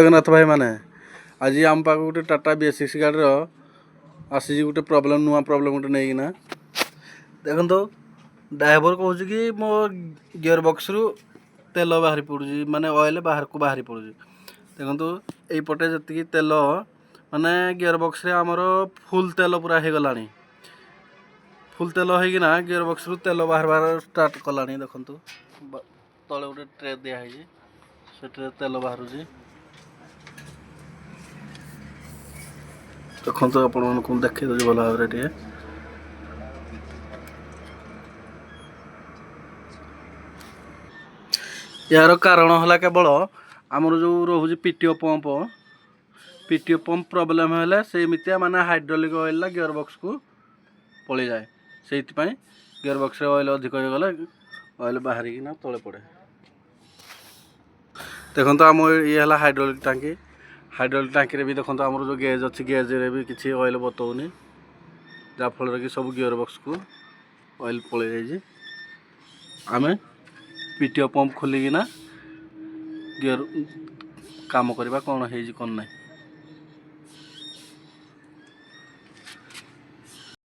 जगन्नाथ भाई मैंने आज आम पाक गोटे टाटा BS6 गाड़ी आसी गोटे प्रोब्लेम नुआ प्रोब्लेम गोटे नहीं ना देखो तो ड्राइवर कौच कि मो गियर बॉक्स रु तेल बाहरी पड़ुची माने ऑयल बाहर को बाहरी पड़ुची देखो तो यपटे जी तेल माने गियर बॉक्स रे आमर फुल तेल पूरा हो गलानी फुल तेल होना गियर बॉक्स रु तेल बाहर बाहर स्टार्ट कलानी देखो तले गोटे ट्रे दिखाई से ट्रे तेल बाहर देखो तो आपको देखी दूसरी भल भाव टे यार कारण है केवल आमर जो रोज पीटीओ पंप प्रोब्लेम है सेमतिया माने हाइड्रोलिक ऑयल गियर बॉक्स को पलि जाए से गियर बॉक्स ऑयल अधिक हो गले ऑयल बाहर किना तले पड़े देखो तो आम ये है हाइड्रोलिक टांकी भी देखो आमर जो गेज अच्छी गेज रे भी किसी ऑयल बतौनी जहाँफल कि सब गियर बॉक्स को ऑयल पलि जाइए आम पीटीओ पंप खोलिकिना गियर काम करवा कौन है कौन नहीं।